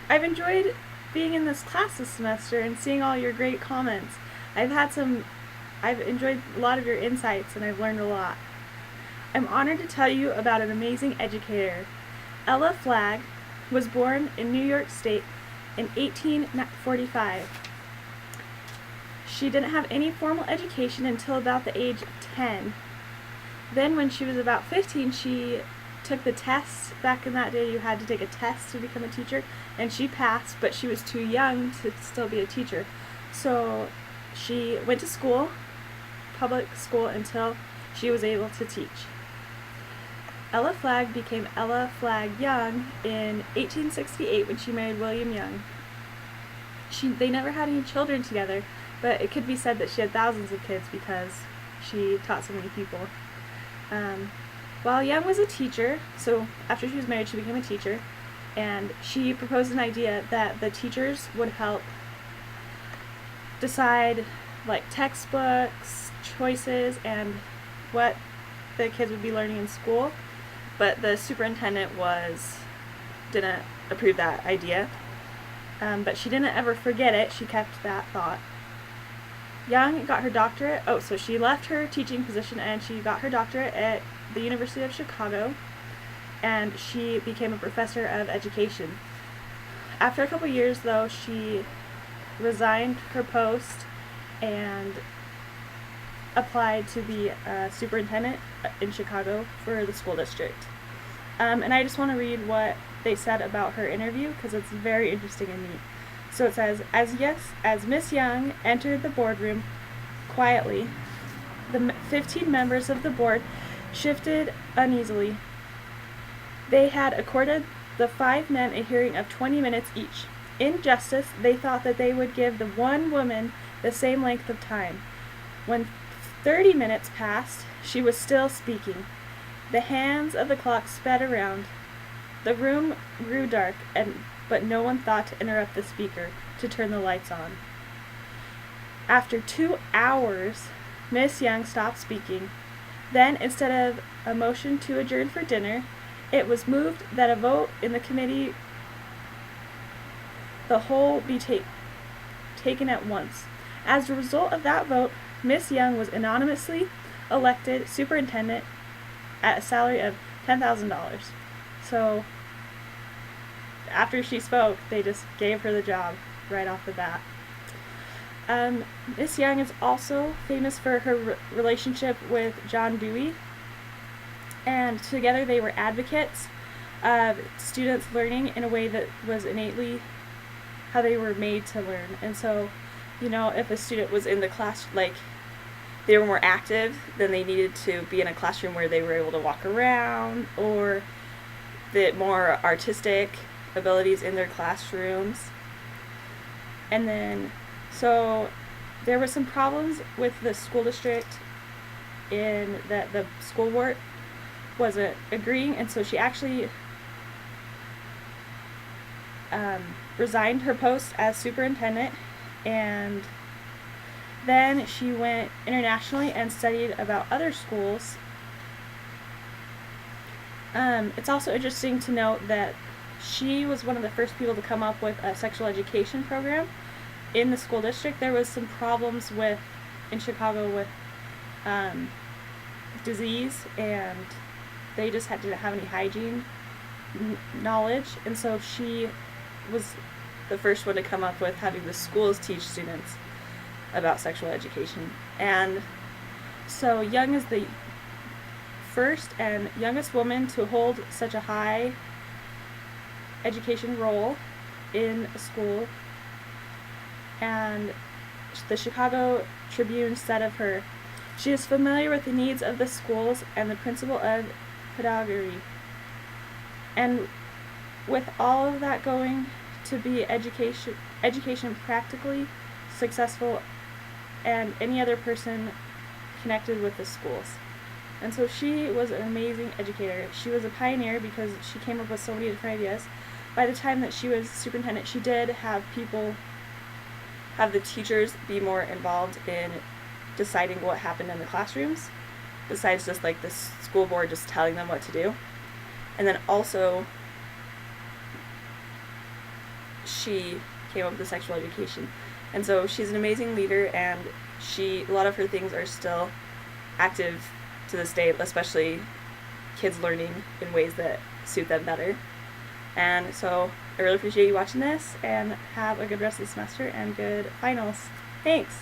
I've enjoyed being in this class this semester and seeing all your great comments. I've enjoyed a lot of your insights and I've learned a lot. I'm honored to tell you about an amazing educator. Ella Flagg was born in New York State in 1845. She didn't have any formal education until about the age of 10. Then when she was about 15, she took the test. Back in that day, you had to take a test to become a teacher, and she passed, but she was too young to still be a teacher. So she went to school, public school, until she was able to teach. Ella Flagg became Ella Flagg Young in 1868 when she married William Young. They never had any children together, but it could be said that she had thousands of kids because she taught so many people. While Young was a teacher, so after she was married, she became a teacher, and she proposed an idea that the teachers would help decide like textbooks, choices, and what the kids would be learning in school, but the superintendent didn't approve that idea, but she didn't ever forget it. She kept that thought. Young got her doctorate. So she left her teaching position and she got her doctorate at the University of Chicago, and she became a professor of education. After a couple years, though, she resigned her post and applied to be a superintendent in Chicago for the school district. And I just want to read what they said about her interview because it's very interesting and neat. So it says, as Miss Young entered the boardroom quietly, the 15 members of the board shifted uneasily. They had accorded the 5 men a hearing of 20 minutes each. In justice, they thought that they would give the one woman the same length of time. When 30 minutes passed, she was still speaking. The hands of the clock sped around. The room grew dark, but no one thought to interrupt the speaker to turn the lights on. After 2 hours, Miss Young stopped speaking. Then, instead of a motion to adjourn for dinner, it was moved that a vote in the committee the whole be taken at once. As a result of that vote, Miss Young was anonymously elected superintendent at a salary of $10,000. So after she spoke, they just gave her the job right off the bat. Miss Young is also famous for her relationship with John Dewey, and together they were advocates of students learning in a way that was innately how they were made to learn. And so, if a student was in the class, like they were more active, then they needed to be in a classroom where they were able to walk around, or the more artistic abilities in their classrooms. And then, so there were some problems with the school district in that the school board wasn't agreeing, and so she actually resigned her post as superintendent, and then she went internationally and studied about other schools. It's also interesting to note that she was one of the first people to come up with a sexual education program in the school district. There was some problems in Chicago with disease, and they just didn't have any hygiene knowledge, and so she was the first one to come up with having the schools teach students about sexual education. And so Young is the first and youngest woman to hold such a high education role in a school. And the Chicago Tribune said of her, "She is familiar with the needs of the schools and the principle of pedagogy. And with all of that going to be education practically successful, and any other person connected with the schools." And so she was an amazing educator. She was a pioneer because she came up with so many different ideas. By the time that she was superintendent, she did have the teachers be more involved in deciding what happened in the classrooms, besides just like the school board just telling them what to do. And then also she came up with the sexual education. And so she's an amazing leader, and a lot of her things are still active to this day, especially kids learning in ways that suit them better. And so I really appreciate you watching this, and have a good rest of the semester and good finals. Thanks!